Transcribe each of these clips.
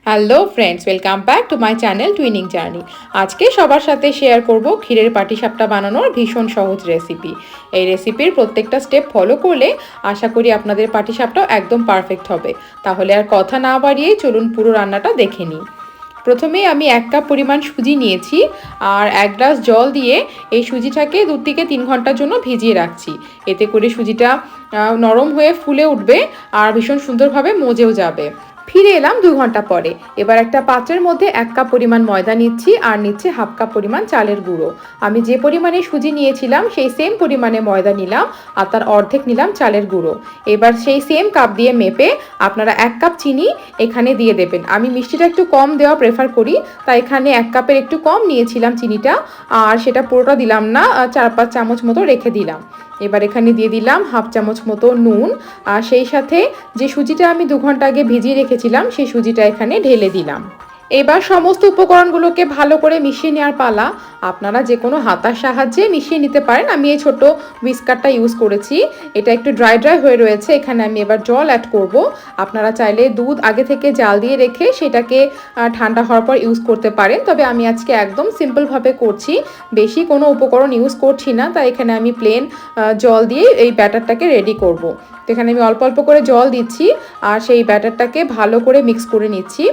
Hello friends, welcome back to my channel twinning journey. আজকে সবার সাথে শেয়ার করব ক্ষীরের পাটিসাপটা বানানোর ভীষণ সহজ রেসিপি। এই রেসিপির প্রত্যেকটা স্টেপ ফলো করলে আশা করি আপনাদের পাটিসাপটাও একদম পারফেক্ট হবে। তাহলে আর কথা না বাড়িয়ে চলুন পুরো রান্নাটা দেখে নিই। প্রথমেই আমি 1 কাপ পরিমাণ সুজি নিয়েছি আর 1 গ্লাস জল দিয়ে এই সুজিটাকে 2 থেকে 3 ঘন্টার জন্য ভিজিয়ে রাখছি। এতে করে সুজিটা নরম হয়ে ফুলে উঠবে আর ভীষণ সুন্দরভাবে মজেও যাবে। ফিরে এলাম 2 ঘন্টা পরে। এবার একটা পাত্রের মধ্যে 1 কাপ পরিমাণ ময়দা নিচ্ছি আর নিচ্ছে হাফ কাপ পরিমাণ চালের গুঁড়ো। আমি যে পরিমাণে সুজি নিয়েছিলাম সেই সেম পরিমাণে ময়দা নিলাম আর তার অর্ধেক নিলাম চালের গুঁড়ো। এবার সেই সেম কাপ দিয়ে মেপে আপনারা 1 কাপ চিনি এখানে দিয়ে দেবেন। আমি মিষ্টিটা একটু কম দেওয়া প্রেফার করি, তাই এখানে 1 কাপের একটু কম নিয়েছিলাম চিনিটা, আর সেটা পুরোটা দিলাম না, 4-5 চামচ মতো রেখে দিলাম। এবার এখানে দিয়ে দিলাম হাফ চামচ মতো নুন, আর সেই সাথে যে সুজিটা আমি 2 ঘন্টা আগে ভিজিয়ে রেখেছিলাম সেই সুজিটা এখানে ঢেলে দিলাম। এবার সমস্ত উপকরণগুলোকে ভালো করে মিশিয়ে নেওয়ার পালা। আপনারা যে কোনো হাতার সাহায্যে মিশিয়ে নিতে পারেন। আমি এই ছোট হুইস্কারটা ইউজ করেছি, এটা একটু ড্রাই হয়ে রয়েছে। এখানে আমি এবার জল অ্যাড করব। আপনারা চাইলে দুধ আগে থেকে জাল দিয়ে রেখে সেটাকে ঠান্ডা হওয়ার পর ইউজ করতে পারেন, তবে আমি আজকে একদম সিম্পলভাবে করছি, বেশি কোনো উপকরণ ইউজ করছি না, তাই এখানে আমি প্লেন জল দিয়ে এই ব্যাটারটাকে রেডি করব। তো এখানে আমি অল্প অল্প করে জল দিচ্ছি আর সেই ব্যাটারটাকে ভালো করে মিক্স করে নিচ্ছি।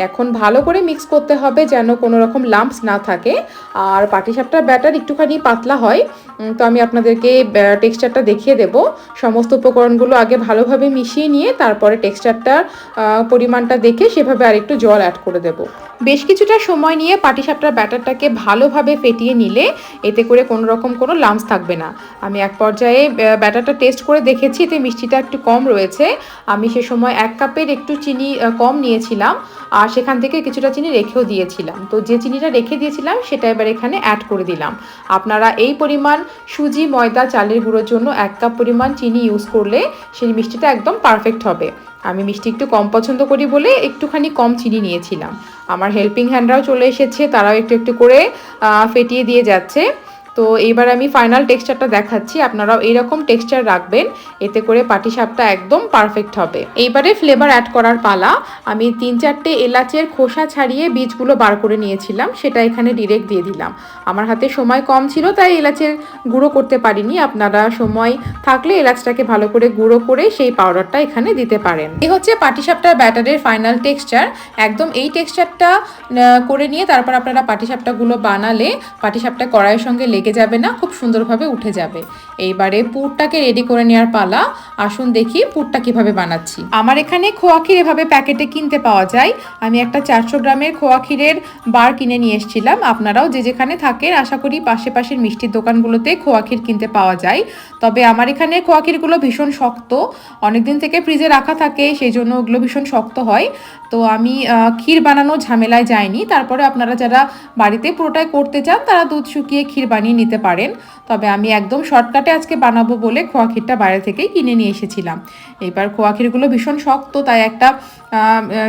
এখন ভালো করে মিক্স করতে হবে যেন কোনো রকম লাম্পস না থাকে। আর পাটিসাপটার ব্যাটার একটুখানি পাতলা হয়, তো আমি আপনাদেরকে টেক্সচারটা দেখিয়ে দেব। সমস্ত উপকরণগুলো আগে ভালোভাবে মিশিয়ে নিয়ে তারপরে টেক্সচারটার পরিমাণটা দেখে সেভাবে আরেকটু জল অ্যাড করে দেব। বেশ কিছুটা সময় নিয়ে পাটিসাপটার ব্যাটারটাকে ভালোভাবে ফেটিয়ে নিলে এতে করে কোনো রকম কোনো লাম্পস থাকবে না। আমি এক পর্যায়ে ব্যাটারটা টেস্ট করে দেখেছি, এতে মিষ্টিটা একটু কম রয়েছে। আমি সে সময় 1 কাপের একটু চিনি কম নিয়েছিলাম আর সেখান থেকে কিছুটা চিনি রেখেও দিয়েছিলাম। তো যে চিনিটা রেখে দিয়েছিলাম সেটা এবার এখানে অ্যাড করে দিলাম। আপনারা এই পরিমাণ সুজি, ময়দা, চালের গুঁড়োর জন্য 1 কাপ পরিমাণ চিনি ইউজ করলে সেই মিষ্টিটা একদম পারফেক্ট হবে। আমি মিষ্টি একটু কম পছন্দ করি বলে একটুখানি কম চিনি নিয়েছিলাম। আমার হেল্পিং হ্যান্ডরাও চলে এসেছে, তারাও একটু একটু করে ফেটিয়ে দিয়ে যাচ্ছে। তো এইবার আমি ফাইনাল টেক্সচারটা দেখাচ্ছি, আপনারাও এইরকম টেক্সচার রাখবেন, এতে করে পাটিসাপটা একদম পারফেক্ট হবে। এইবারে ফ্লেভার অ্যাড করার পালা। আমি 3-4টে এলাচের খোসা ছাড়িয়ে বীজগুলো বার করে নিয়েছিলাম, সেটা এখানে ডিরেক্ট দিয়ে দিলাম। আমার হাতে সময় কম ছিল তাই এলাচের গুঁড়ো করতে পারিনি। আপনারা সময় থাকলে এলাচটাকে ভালো করে গুঁড়ো করে সেই পাউডারটা এখানে দিতে পারেন। এই হচ্ছে পাটিসাপটার ব্যাটারের ফাইনাল টেক্সচার। একদম এই টেক্সচারটা করে নিয়ে তারপর আপনারা পাটিসাপটাগুলো বানালে পাটিসাপটা কড়াইয়ের সঙ্গে লেগে যাবে না, খুব সুন্দরভাবে উঠে যাবে। এইবারে পুরটাকে রেডি করে নেওয়ার পালা। আসুন দেখি পুরটা কিভাবে বানাচ্ছি। আমার এখানে খোয়া ক্ষীর এভাবে প্যাকেটে কিনতে পাওয়া যায়। আমি একটা 400 গ্রামের খোয়া ক্ষীরের বার কিনে নিয়ে এসেছিলাম। আপনারাও যে যেখানে থাকেন আশা করি পাশের মিষ্টির দোকানগুলোতে খোয়া ক্ষীর কিনতে পাওয়া যায়। তবে আমার এখানে খোয়া ক্ষীরগুলো ভীষণ শক্ত, অনেকদিন থেকে ফ্রিজে রাখা থাকে, সেই জন্য ওগুলো ভীষণ শক্ত হয়। তো আমি ক্ষীর বানানো ঝামেলায় যাইনি। তারপরে আপনারা যারা বাড়িতে পুরোটাই করতে চান তারা দুধ শুকিয়ে ক্ষীর বানিয়ে নিতে পারেন। তবে আমি একদম শর্টকাটে আজকে বানাবো বলে খোয়া ক্ষীরটা বাইরে থেকেই কিনে নিয়ে এসেছিলাম। এবার খোয়া ক্ষীরগুলো ভীষণ শক্ত, তাই একটা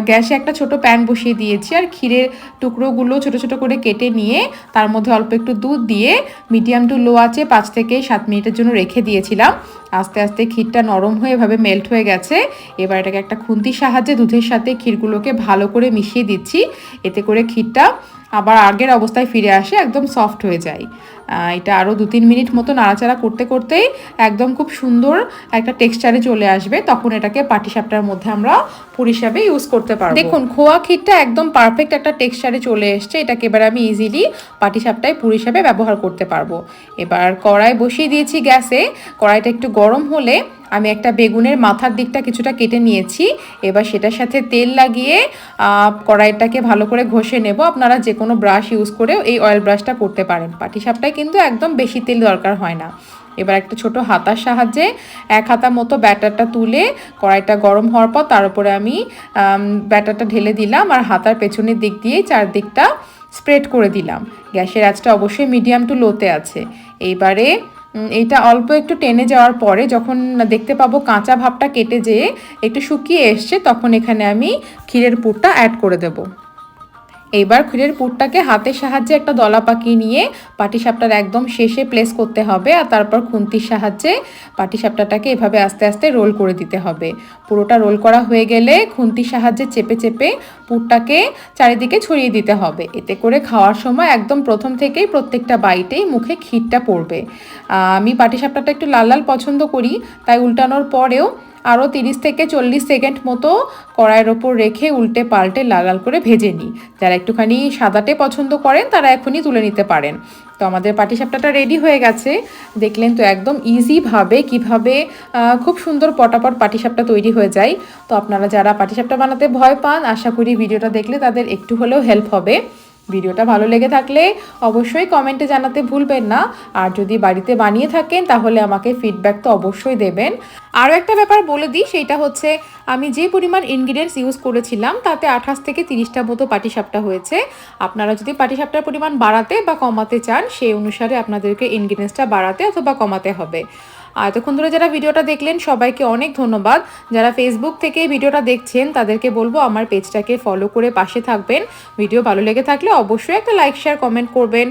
গ্যাসে একটা ছোট প্যান বসিয়ে দিয়েছি আর ক্ষীরের টুকরোগুলো ছোট ছোট করে কেটে নিয়ে তার মধ্যে অল্প একটু দুধ দিয়ে মিডিয়াম টু লো আঁচে 5 থেকে 7 মিনিটের জন্য রেখে দিয়েছিলাম। আস্তে আস্তে ক্ষীরটা নরম হয়ে এভাবে মেল্ট হয়ে গেছে। এবার এটাকে একটা খুন্তির সাহায্যে দুধের সাথে ক্ষীরগুলোকে ভালো করে মিশিয়ে দিচ্ছি, এতে করে ক্ষীরটা আবার আগের অবস্থায় ফিরে আসে, একদম সফট হয়ে যায়। এটা আরও 2-3 মিনিট মতো নাড়াচাড়া করতে করতেই একদম খুব সুন্দর একটা টেক্সচারে চলে আসবে। তখন এটাকে পাটিসাপটার মধ্যে আমরা পুর হিসাবে ইউজ করতে পারবো। দেখুন খোয়া ক্ষীরটা একদম পারফেক্ট একটা টেক্সচারে চলে এসছে। এটাকে এবার আমি ইজিলি পাটিসাপটায় পুর হিসাবে ব্যবহার করতে পারবো। এবার কড়াই বসিয়ে দিয়েছি গ্যাসে। কড়াইটা একটু গরম হলে আমি একটা বেগুনের মাথার দিকটা কিছুটা কেটে নিয়েছি। এবার সেটার সাথে তেল লাগিয়ে কড়াইটাকে ভালো করে ঘষে নেব। আপনারা যে কোনো ব্রাশ ইউজ করেও এই অয়েল ব্রাশটা করতে পারেন। পাটিসাপটায় কিন্তু একদম বেশি তেল দরকার হয় না। এবার একটা ছোট হাতার সাহায্যে 1 হাতা মতো ব্যাটারটা তুলে কড়াইটা গরম হওয়ার পর তার উপরে আমি ব্যাটারটা ঢেলে দিলাম আর হাতার পেছনের দিক দিয়ে চারদিকটা স্প্রেড করে দিলাম। গ্যাসের আঁচটা অবশ্যই মিডিয়াম টু লোতে আছে। এইবারে এইটা অল্প একটু টেনে যাওয়ার পরে যখন দেখতে পাবো কাঁচা ভাবটা কেটে যেয়ে একটু শুকিয়ে এসছে, তখন এখানে আমি ক্ষীরের পুরটা অ্যাড করে দেব। এবার ক্ষীরের পুরটাকে হাতের সাহায্যে একটা দলা পাকিয়ে নিয়ে পাটিসাপটার একদম শেষে প্লেস করতে হবে, আর তারপর খুন্তির সাহায্যে পাটিসাপটাটাকে এভাবে আস্তে আস্তে রোল করে দিতে হবে। পুরোটা রোল করা হয়ে গেলে খুন্তির সাহায্যে চেপে চেপে পুরটাকে চারিদিকে ছড়িয়ে দিতে হবে। এতে করে খাওয়ার সময় একদম প্রথম থেকেই প্রত্যেকটা বাইটেই মুখে ক্ষীরটা পড়বে। আমি পাটিসাপটাটা একটু লাল লাল পছন্দ করি, তাই উল্টানোর পরেও আরও 30 থেকে 40 সেকেন্ড মতো কড়াইয়ের ওপর রেখে উল্টে পাল্টে লাল লাল করে ভেজে নিই। যারা একটুখানি সাদাটে পছন্দ করেন তারা এখনই তুলে নিতে পারেন। তো আমাদের পাটিসাপটাটা রেডি হয়ে গেছে। দেখলেন তো একদম ইজিভাবে কিভাবে খুব সুন্দর পটাপট পাটিসাপটা তৈরি হয়ে যায়। তো আপনারা যারা পাটিসাপটা বানাতে ভয় পান, আশা করি ভিডিওটা দেখলে তাদের একটু হলেও হেল্প হবে। ভিডিওটা ভালো লেগে থাকলে অবশ্যই কমেন্টে জানাতে ভুলবেন না। আর যদি বাড়িতে বানিয়ে থাকেন তাহলে আমাকে ফিডব্যাক তো অবশ্যই দেবেন। আরও একটা ব্যাপার বলে দিই, সেইটা হচ্ছে আমি যে পরিমাণ ইনগ্রিডিয়েন্টস ইউজ করেছিলাম তাতে 28 থেকে 30টা মতো পাটিসাপটা হয়েছে। আপনারা যদি পাটিসাপটার পরিমাণ বাড়াতে বা কমাতে চান সেই অনুসারে আপনাদেরকে ইনগ্রিডিয়েন্টসটা বাড়াতে অথবা কমাতে হবে। এতক্ষণ ধরে যারা ভিডিওটা দেখলেন সবাইকে অনেক ধন্যবাদ। যারা ফেসবুক থেকে ভিডিওটা দেখছেন তাদেরকে বলবো আমার পেজটাকে ফলো করে পাশে থাকবেন। ভিডিও ভালো লেগে থাকলে অবশ্যই একটা লাইক শেয়ার কমেন্ট করবেন।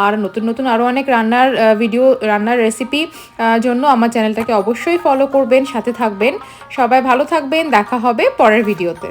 আর নতুন নতুন আরও অনেক রান্নার রেসিপি জন্য আমার চ্যানেলটাকে অবশ্যই ফলো করবেন, সাথে থাকবেন। সবাই ভালো থাকবেন, দেখা হবে পরের ভিডিওতে।